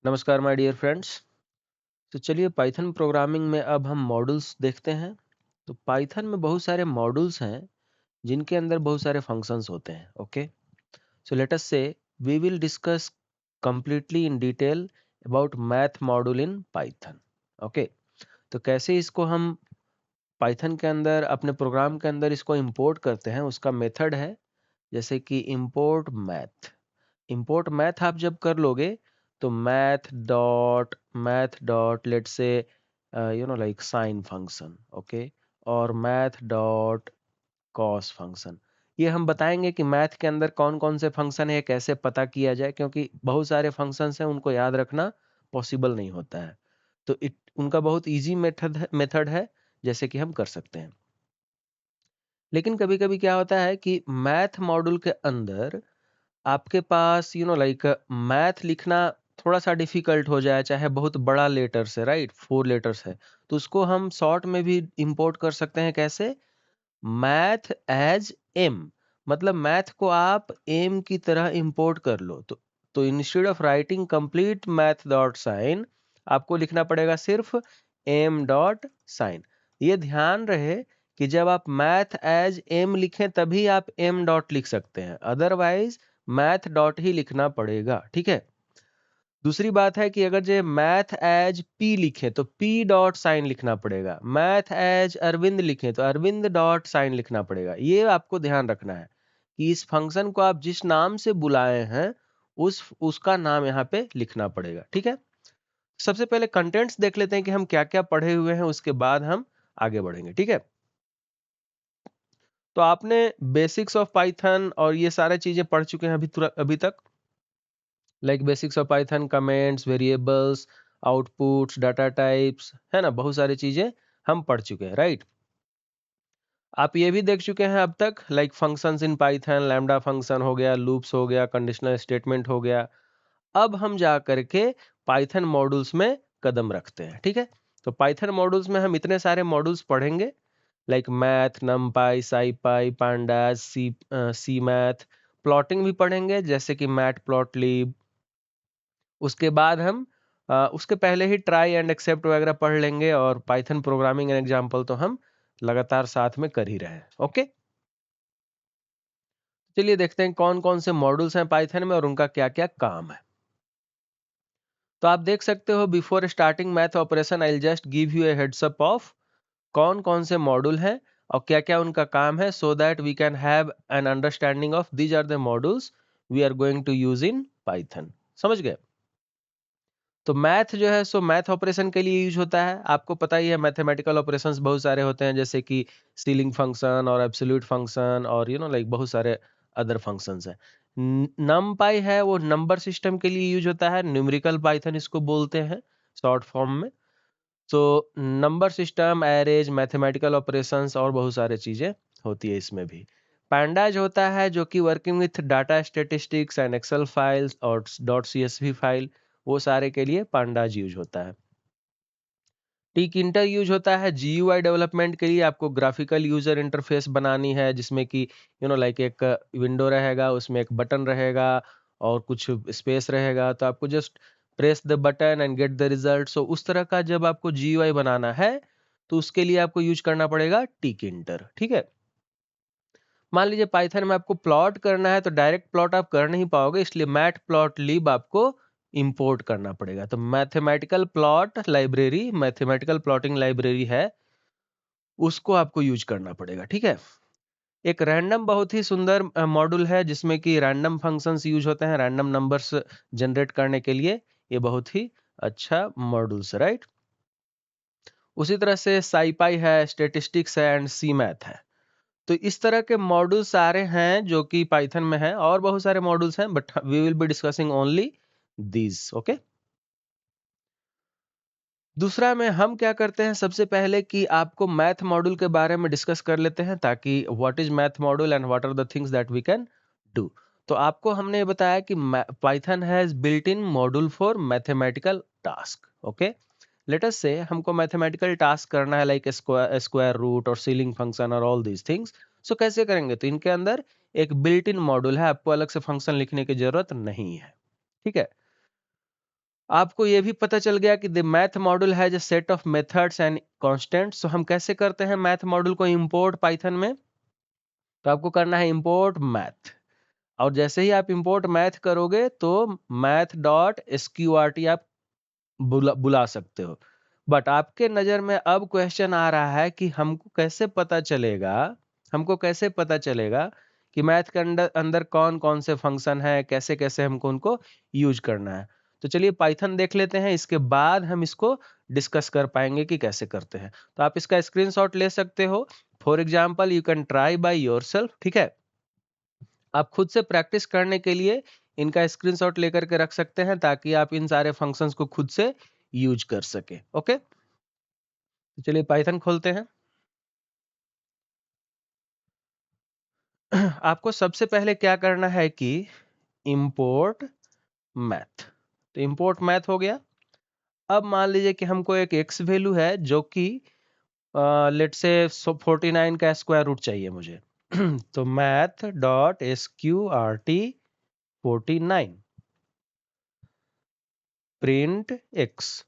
नमस्कार my dear friends. तो चलिए पाइथन प्रोग्रामिंग में अब हम मॉड्यूल्स देखते हैं। तो पाइथन में बहुत सारे मॉड्यूल्स हैं जिनके अंदर बहुत सारे फंक्शंस होते हैं। Okay, so let us say we will discuss completely in detail about math module in Python. Okay, तो कैसे इसको हम पाइथन के अंदर अपने प्रोग्राम के अंदर इसको इंपोर्ट करते हैं, उसका मेथड है जैसे कि इंपोर्ट मैथ आप जब कर लोगे तो math dot let's say like sine function. Okay, और मैथ डॉट कॉस फंक्शन। ये हम बताएंगे कि मैथ के अंदर कौन कौन से फंक्शन है, कैसे पता किया जाए, क्योंकि बहुत सारे फंक्शंस हैं, उनको याद रखना पॉसिबल नहीं होता है। तो उनका बहुत इजी मेथड है जैसे कि हम कर सकते हैं। लेकिन कभी कभी क्या होता है कि मैथ मॉड्यूल के अंदर आपके पास लाइक मैथ लिखना थोड़ा सा डिफिकल्ट हो जाए, चाहे बहुत बड़ा लेटर्स है, राइट, 4 लेटर्स है, तो उसको हम शॉर्ट में भी इंपोर्ट कर सकते हैं। कैसे? मैथ एज एम, मतलब मैथ को आप एम की तरह इंपोर्ट कर लो। तो instead of writing complete math dot sine, आपको लिखना पड़ेगा सिर्फ एम डॉट साइन। ये ध्यान रहे कि जब आप मैथ एज एम लिखें तभी आप एम डॉट लिख सकते हैं, अदरवाइज मैथ डॉट ही लिखना पड़ेगा। ठीक है। दूसरी बात है कि अगर जो मैथ एज पी लिखें तो पी डॉट साइन लिखना पड़ेगा, मैथ एज अरविंद लिखें तो अरविंद डॉट साइन लिखना पड़ेगा। ये आपको ध्यान रखना है कि इस फंक्शन को आप जिस नाम से बुलाए हैं उसका नाम यहाँ पे लिखना पड़ेगा। ठीक है। सबसे पहले कंटेंट्स देख लेते हैं कि हम क्या क्या पढ़े हुए हैं, उसके बाद हम आगे बढ़ेंगे। ठीक है। तो आपने बेसिक्स ऑफ पाइथन और ये सारे चीजें पढ़ चुके हैं अभी तक, like basics of Python, comments, variables, outputs, data types, है ना, बहुत सारी चीजें हम पढ़ चुके हैं, राइट। आप ये भी देख चुके हैं अब तक, like functions in Python, lambda function हो गया, लूप्स हो गया, कंडीशनल स्टेटमेंट हो गया। अब हम जा करके पाइथन मॉड्यूल्स में कदम रखते हैं। ठीक है। तो पाइथन मॉड्यूल्स में हम इतने सारे मॉड्यूल्स पढ़ेंगे, लाइक मैथ, नमपाई, साईपाई, पांडास, सी मैथ, प्लॉटिंग भी पढ़ेंगे जैसे कि मैट प्लॉटलिब। उसके बाद हम उसके पहले ही ट्राई एंड एक्सेप्ट वगैरह पढ़ लेंगे, और पाइथन प्रोग्रामिंग एंड एग्जाम्पल तो हम लगातार साथ में कर ही रहे हैं। ओके, चलिए देखते हैं कौन कौन से मॉड्यूल्स हैं पाइथन में और उनका क्या क्या काम है। तो आप देख सकते हो, before starting math operation I will just give U A heads up of कौन कौन से मॉड्यूल हैं और क्या क्या उनका काम है, so that we can have an understanding of these are the modules we are going to use in Python. समझ गए? तो मैथ जो है सो मैथ ऑपरेशन के लिए यूज होता है। आपको पता ही है मैथमेटिकल ऑपरेशंस बहुत सारे होते हैं, जैसे कि सीलिंग फंक्शन और एब्सोल्यूट फंक्शन और लाइक बहुत सारे अदर फंक्शंस हैं। नमपाई है वो नंबर सिस्टम के लिए यूज होता है, न्यूमेरिकल पाइथन इसको बोलते हैं शॉर्ट फॉर्म में। तो number system, arrays, mathematical operations और बहुत सारे चीजें होती है इसमें भी। पैंडाज होता है जो कि working with data statistics and Excel files और डॉट सीएसवी फाइल, वो सारे के लिए पांडाज यूज होता है। टिक इंटर यूज होता है जीयूआई डेवलपमेंट के लिए, आपको ग्राफिकल यूजर इंटरफेस बनानी है जिसमें कि लाइक एक विंडो रहेगा, उसमें एक बटन रहेगा और कुछ स्पेस रहेगा, तो आपको just press the button and get the result. So उस तरह का जब आपको जीयूआई बनाना है तो उसके लिए आपको यूज करना पड़ेगा टिक इंटर। ठीक है। मान लीजिए पाइथन में आपको प्लॉट करना है तो डायरेक्ट प्लॉट आप कर नहीं पाओगे, इसलिए मैट प्लॉट लिब आपको इंपोर्ट करना पड़ेगा। तो mathematical plot library, mathematical plotting library है, उसको आपको यूज करना पड़ेगा। ठीक है। एक रैंडम बहुत ही सुंदर मॉड्यूल है जिसमें कि रैंडम फंक्शंस यूज होते हैं रैंडम नंबर्स जनरेट करने के लिए। ये बहुत ही अच्छा मॉड्यूल्स है, राइट। उसी तरह से साईपाई है, स्टेटिस्टिक्स है एंड सी मैथ है। तो इस तरह के मॉड्यूल सारे हैं जो कि पाइथन में है, और बहुत सारे मॉड्यूल्स हैं but we will be discussing only these. Okay. दूसरा में हम क्या करते हैं, सबसे पहले कि आपको मैथ मॉड्यूल के बारे में डिस्कस कर लेते हैं, ताकि what is math module and what are the things that we can do. तो आपको हमने ये बताया कि Python has built in module for mathematical task. Okay, let us say हमको मैथमेटिकल टास्क करना है, लाइक स्क्वायर रूट और सीलिंग फंक्शन और ऑल दीज थिंग्स। सो कैसे करेंगे? तो इनके अंदर एक बिल्ट इन मॉड्यूल है, आपको अलग से फंक्शन लिखने की जरूरत नहीं है। ठीक है। आपको ये भी पता चल गया कि the math module has a set of methods and constants. तो हम कैसे करते हैं मैथ मॉड्यूल को इंपोर्ट पाइथन में? तो आपको करना है इंपोर्ट मैथ, और जैसे ही आप इंपोर्ट मैथ करोगे तो मैथ डॉट एसक्यूआरटी आप बुला सकते हो। बट आपके नजर में अब क्वेश्चन आ रहा है कि हमको कैसे पता चलेगा कि मैथ के अंदर अंदर कौन कौन से फंक्शन है, कैसे कैसे हमको उनको यूज करना है। तो चलिए पाइथन देख लेते हैं, इसके बाद हम इसको डिस्कस कर पाएंगे कि कैसे करते हैं। तो आप इसका स्क्रीनशॉट ले सकते हो। For example you can try by yourself, ठीक है। आप खुद से प्रैक्टिस करने के लिए इनका स्क्रीनशॉट लेकर के रख सकते हैं, ताकि आप इन सारे फंक्शंस को खुद से यूज कर सके। ओके, तो चलिए पाइथन खोलते हैं। आपको सबसे पहले क्या करना है कि इंपोर्ट मैथ। तो इंपोर्ट मैथ हो गया। अब मान लीजिए कि हमको एक एक्स वैल्यू है जो कि लेट से 49 का स्क्वायर रूट चाहिए मुझे। तो math dot SQRT 49 print x.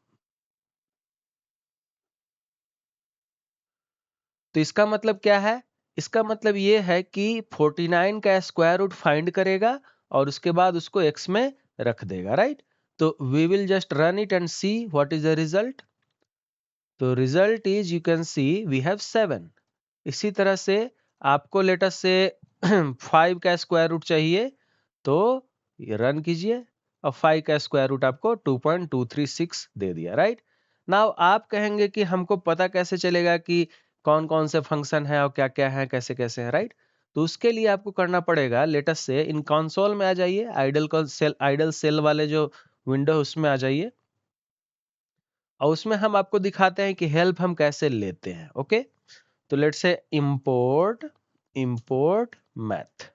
तो इसका मतलब क्या है? इसका मतलब ये है कि 49 का स्क्वायर रूट फाइंड करेगा और उसके बाद उसको x में रख देगा, राइट। तो we will just run it and see what is the result. तो result is, you can see we have 7। इसी तरह से आपको लेटर से 5 का स्क्वायर रूट चाहिए, तो ये रन कीजिए और 5 का स्क्वायर रूट आपको 2.236 दे दिया, राइट। नाउ आप कहेंगे कि हमको पता कैसे चलेगा कि कौन कौन से फंक्शन है और क्या क्या है, कैसे कैसे है, राइट। तो उसके लिए आपको करना पड़ेगा, लेटर से इन कंसोल में आ जाइए, आइडल सेल वाले जो विंडो है उसमें आ जाइए, और उसमें हम आपको दिखाते हैं कि हेल्प हम कैसे लेते हैं। ओके, तो let's say import import math,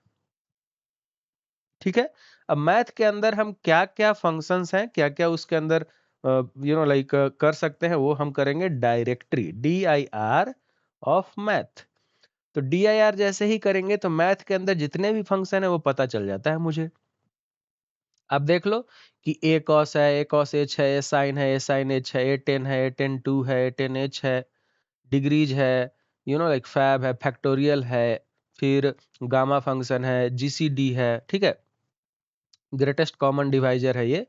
ठीक है। अब मैथ के अंदर हम क्या क्या फंक्शंस हैं, क्या क्या उसके अंदर लाइक कर सकते हैं, वो हम करेंगे डायरेक्टरी DIR ऑफ मैथ। तो DIR जैसे ही करेंगे तो मैथ के अंदर जितने भी फंक्शन है वो पता चल जाता है मुझे। अब देख लो कि a cos है, a cos h है, a sin है, a sin h है, a tan है, a tan 2 है, a tan h है, डिग्रीज है, लाइक फैब है, फैक्टोरियल है, फिर गामा फंक्शन है, GCD है, ठीक है, ग्रेटेस्ट कॉमन डिवाइजर है ये।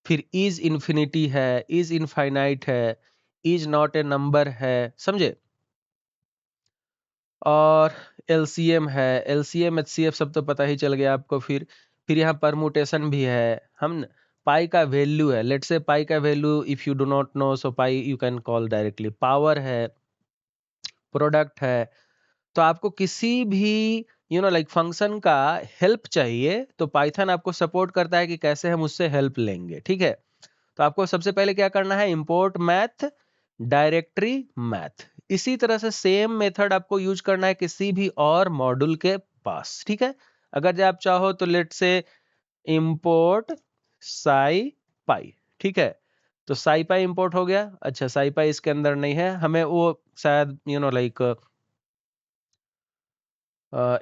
फिर इज इन्फिनिटी है, इज इनफाइनाइट है, इज नॉट ए नंबर है, समझे। और LCM है, LCM HCF सब तो पता ही चल गया आपको। फिर यहाँ परमुटेशन भी है। हम पाई का वैल्यू है, लेट्स से पाई का value if you do not know so pi you can call directly. Power है, प्रोडक्ट है। तो आपको किसी भी लाइक फंक्शन का हेल्प चाहिए तो पाइथन आपको सपोर्ट करता है कि कैसे हम उससे हेल्प लेंगे, ठीक है। तो आपको सबसे पहले क्या करना है, इंपोर्ट मैथ डायरेक्टरी मैथ। इसी तरह से सेम मेथड आपको यूज करना है किसी भी और मॉड्यूल के पास, ठीक है। अगर जो आप चाहो तो लेट से इंपोर्ट साई पाई, ठीक है। तो साई पाई इंपोर्ट हो गया। अच्छा, साई पाई इसके अंदर नहीं है, हमें वो शायद लाइक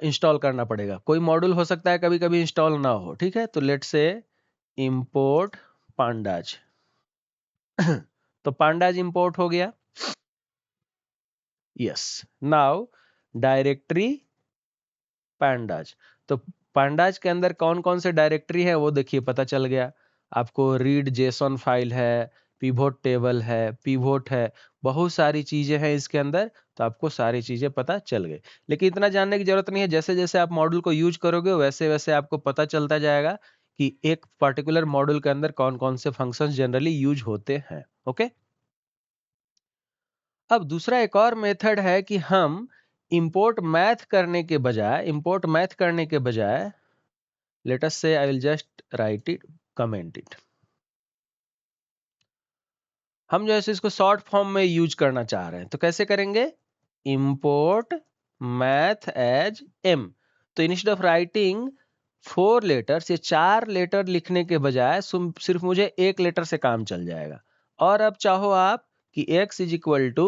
इंस्टॉल करना पड़ेगा। कोई मॉड्यूल हो सकता है कभी कभी इंस्टॉल ना हो, ठीक है। तो लेट से इंपोर्ट पांडाज। तो पांडाज इंपोर्ट हो गया। Yes, now directory pandas. तो पांडाज के अंदर कौन कौन से डायरेक्टरी है वो देखिए, पता चल गया आपको। रीड जेसन फाइल है, पिवोट टेबल है, पिवोट है, बहुत सारी चीजें हैं इसके अंदर। तो आपको सारी चीजें पता चल गई, लेकिन इतना जानने की जरूरत नहीं है। जैसे जैसे आप मॉड्यूल को यूज करोगे वैसे वैसे आपको पता चलता जाएगा कि एक पर्टिकुलर मॉड्यूल के अंदर कौन कौन से फंक्शंस जनरली यूज होते हैं। ओके, अब दूसरा एक और मेथड है कि हम इंपोर्ट मैथ करने के बजाय लेट अस से I will just right it, comment it. हम जो है इसको शॉर्ट फॉर्म में यूज करना चाह रहे हैं, तो कैसे करेंगे, इंपोर्ट मैथ एज m। तो इंस्टेड ऑफ राइटिंग 4 लेटर्स, ये 4 लेटर लिखने के बजाय सिर्फ मुझे एक लेटर से काम चल जाएगा। और अब चाहो आप कि x is equal to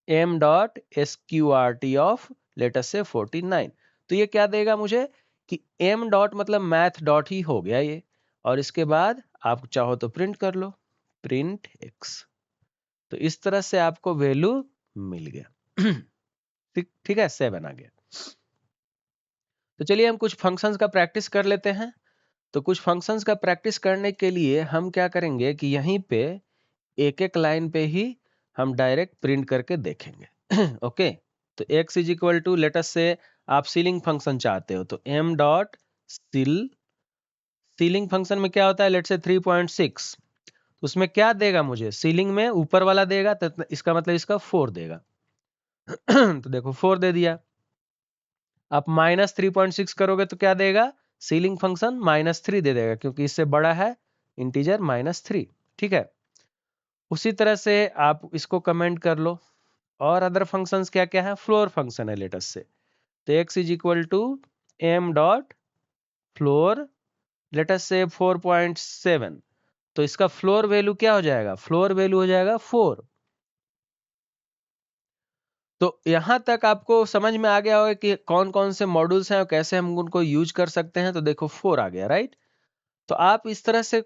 m dot SQRT of let's say 49। तो ये क्या देगा मुझे कि m डॉट मतलब मैथ डॉट ही हो गया ये, और इसके बाद आप चाहो तो प्रिंट कर लो, प्रिंट x। तो इस तरह से आपको वैल्यू मिल गया। ठीक है, 7 आ गया। तो चलिए हम कुछ फंक्शंस का प्रैक्टिस कर लेते हैं। तो कुछ फंक्शंस का प्रैक्टिस करने के लिए हम क्या करेंगे कि यहीं पे एक एक लाइन पे ही हम डायरेक्ट प्रिंट करके देखेंगे। ओके, तो x is equal to, let us say आप सीलिंग फंक्शन चाहते हो तो m डॉट सीलिंग फंक्शन में क्या होता है, लेट से 3.6, उसमें क्या देगा मुझे, सीलिंग में ऊपर वाला देगा, तो इसका मतलब इसका 4 देगा। तो देखो 4 दे दिया। आप -3.6 करोगे तो क्या देगा, सीलिंग फंक्शन -3 दे देगा, क्योंकि इससे बड़ा है इंटीजर -3। ठीक है, उसी तरह से आप इसको कमेंट कर लो। और अदर फंक्शंस क्या क्या है, फ्लोर फंक्शन है लेटस से, तो x is equal to m dot floor, let's say 4.7, तो इसका फ्लोर वैल्यू क्या हो जाएगा, फ्लोर वैल्यू हो जाएगा 4। तो यहां तक आपको समझ में आ गया होगा कि कौन कौन से मॉड्यूल्स हैं और कैसे हम उनको यूज कर सकते हैं। तो देखो 4 आ गया, राइट। तो आप इस तरह से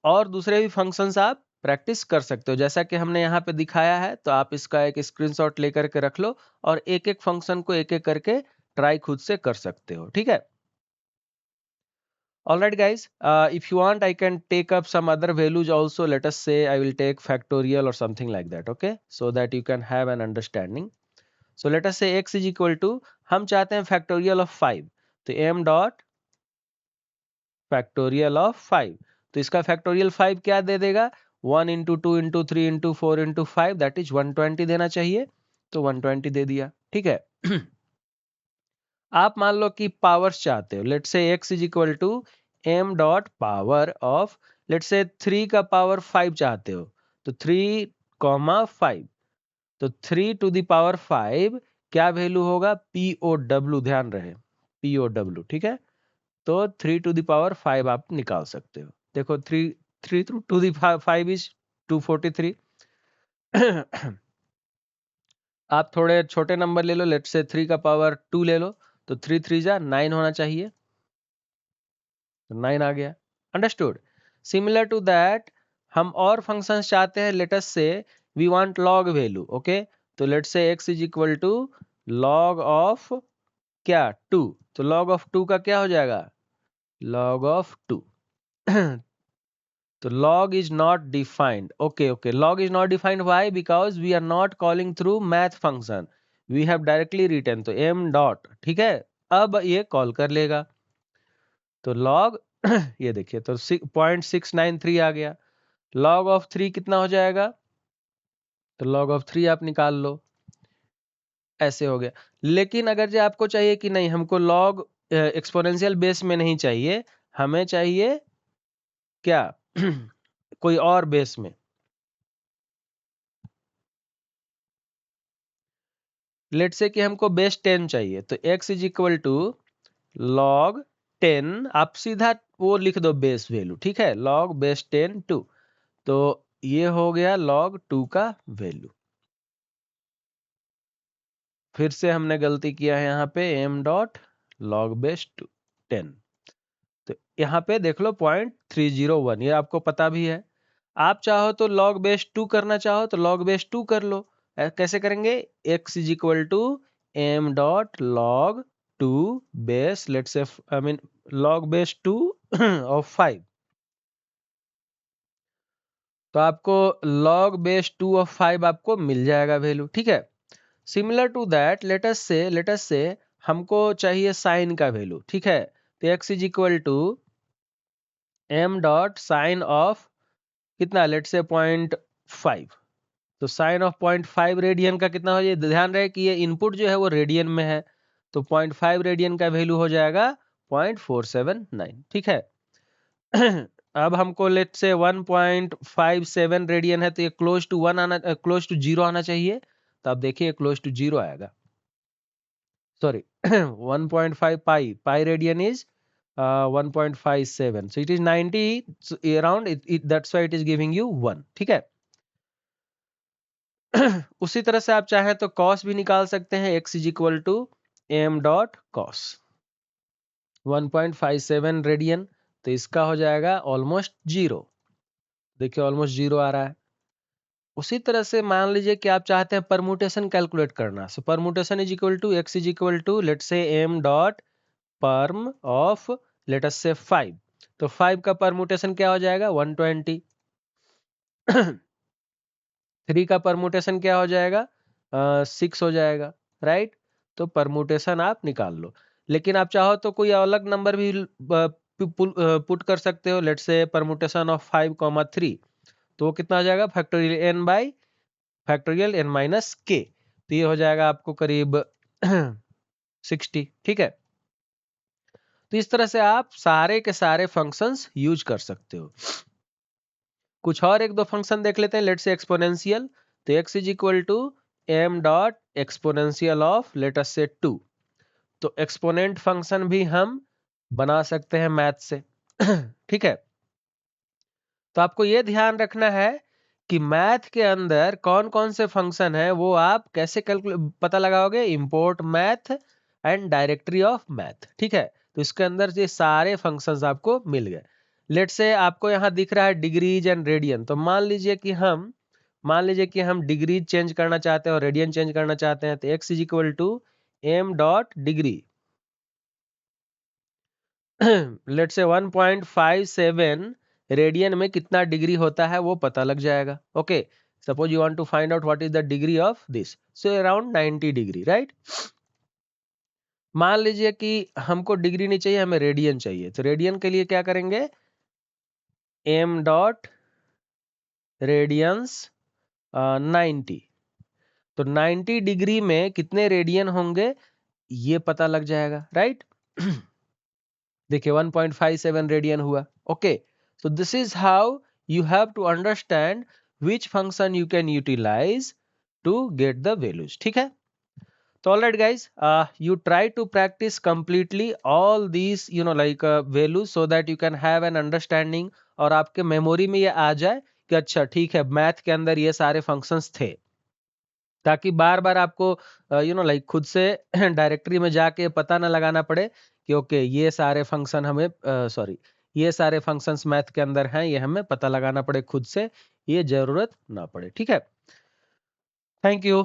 और दूसरे भी फंक्शंस आप प्रैक्टिस कर सकते हो, जैसा कि हमने यहाँ पे दिखाया है। तो आप इसका एक स्क्रीनशॉट लेकर के रख लो और एक एक फंक्शन को एक एक करके ट्राई खुद से कर सकते हो, ठीक है। Alright guys, if you want I can take up some other values also. Let us say I will take factorial or something like that, okay, so that you can have an understanding. So let us say x is equal to, हम चाहते हैं factorial of 5, तो m dot factorial of 5, तो इसका factorial 5 क्या दे देगा, 1 into 2 into 3 into 4 into 5, that is 120 देना चाहिए, तो 120 दे दिया, ठीक है। आप मान लो कि पावर्स चाहते हो, let say x is equal to m dot power of, let say 3 का पावर 5 चाहते हो, तो 3 कॉमा 5, तो 3 टू द पावर 5 क्या वैल्यू होगा, POW, ध्यान रहे POW, ठीक है। तो 3 टू द पावर 5 आप निकाल सकते हो। देखो 3 टू द 5 इज 243। आप थोड़े छोटे नंबर ले लो, लेट से 3 का पावर 2 ले लो, तो 3 3 जा 9 होना चाहिए, तो 9 आ गया। अंडरस्टूड। सिमिलर टू दैट हम और फंक्शंस चाहते हैं, let us say we want log value, okay, तो let say x is equal to log of क्या 2, तो लॉग ऑफ 2 का क्या हो जाएगा, log of 2। तो log is not defined, okay, log is not defined, why, because we are not calling through math function, we have directly written, तो m dot, ठीक है, अब ये कॉल कर लेगा, तो log ये देखिए, तो 0.693 आ गया। log of 3 कितना हो जाएगा, तो log of 3 आप निकाल लो, ऐसे हो गया। लेकिन अगर जो आपको चाहिए कि नहीं, हमको log एक्सपोनेंशियल बेस में नहीं चाहिए, हमें चाहिए क्या कोई और बेस में, लेट से कि हमको बेस 10 चाहिए, तो x is equal to log 10, आप सीधा वो लिख दो बेस वैल्यू, ठीक है, लॉग बेस 10 2, तो ये हो गया log 2 का वैल्यू। फिर से हमने गलती किया है यहाँ पे, m डॉट लॉग बेस 10, तो यहाँ पे देख लो 0.301, ये आपको पता भी है। आप चाहो तो log बेस 2 करना चाहो तो log बेस 2 कर लो। कैसे करेंगे, x is equal to m dot log 2 base, let's say I mean log base 2 of 5, तो आपको log बेस 2 ऑफ 5 आपको मिल जाएगा वैल्यू, ठीक है। Similar to that let us say हमको चाहिए साइन का वैल्यू, ठीक है, तो x is equal to m dot sine of कितना, लेट से 0.5, तो साइन ऑफ 0.5 रेडियन का कितना हो जाए, ध्यान रहे कि ये इनपुट जो है वो रेडियन में है, तो 0.5 रेडियन का वैल्यू हो जाएगा 0.479, ठीक है। अब हमको लेट से 1.57 रेडियन है, तो ये क्लोज टू 1 आना, क्लोज टू 0 आना चाहिए, तो आप देखिए क्लोज टू 0 आएगा, sorry 1.5 pi radian is 1.57, so it is 90 around that's why it is giving you 1, ठीक है। उसी तरह से आप चाहें तो कॉस भी निकाल सकते हैं, x is equal to m dot cos 1.57 radian, तो इसका हो जाएगा ऑलमोस्ट 0। देखिए ऑलमोस्ट 0 आ रहा है। उसी तरह से मान लीजिए कि आप चाहते हैं परमुटेशन कैलकुलेट करना। So permutation is equal to x is equal to let say m dot perm of let us say 5। तो 5 का परमुटेशन क्या हो जाएगा 120। 3 का परमुटेशन क्या हो जाएगा 6 हो जाएगा, राइट। तो परमुटेशन आप निकाल लो। लेकिन आप चाहो तो कोई अलग नंबर भी पुट कर सकते हो। लेट से परमुटेशन ऑफ 5,3, तो वो कितना हो जाएगा factorial n by factorial n minus के। तो ये हो जाएगा आपको करीब 60। ठीक है। तो इस तरह से आप सारे के सारे फंक्शंस यूज कर सकते हो। कुछ और एक दो फंक्शन देख लेते हैं। लेट से एक्सपोनेंशियल, तो x is equal to m dot exponential of let us say 2। तो एक्सपोनेंट फंक्शन भी हम बना सकते हैं मैथ से। ठीक है। तो आपको यह ध्यान रखना है कि मैथ के अंदर कौन कौन से फंक्शन है वो आप कैसे पता लगाओगे। Import math and directory of math. ठीक है। तो इसके अंदर ये सारे फंक्शंस आपको मिल गए। लेट से आपको यहाँ दिख रहा है डिग्रीज एंड रेडियन। तो मान लीजिए कि हम डिग्री चेंज करना चाहते हैं और रेडियन चेंज करना चाहते हैं। तो x is equal to m dot degree. Let say 1.57 radian में कितना डिग्री होता है वो पता लग जाएगा। Okay, suppose you want to find out what is the degree of this, so around 90 degree, right. मान लीजिए कि हमको डिग्री नहीं चाहिए, हमें रेडियन चाहिए। तो रेडियन के लिए क्या करेंगे, m डॉट रेडियंस 90। तो 90 डिग्री में कितने रेडियन होंगे ये पता लग जाएगा, राइट। देखिए 1.57 रेडियन हुआ। Okay, so this is how you have to understand which function you can utilize to get the values. ठीक है। तो alright guys, you try to practice completely all these values so that you can have an understanding, और आपके memory में ये आ जाए कि अच्छा ठीक है मैथ के अंदर ये सारे फंक्शंस थे, ताकि बार बार आपको खुद से डायरेक्टरी में जाके पता ना लगाना पड़े कि ओके ये सारे फंक्शन हमें ये सारे फंक्शंस मैथ के अंदर हैं, ये हमें पता लगाना पड़े खुद से, ये जरूरत ना पड़े। ठीक है। Thank you.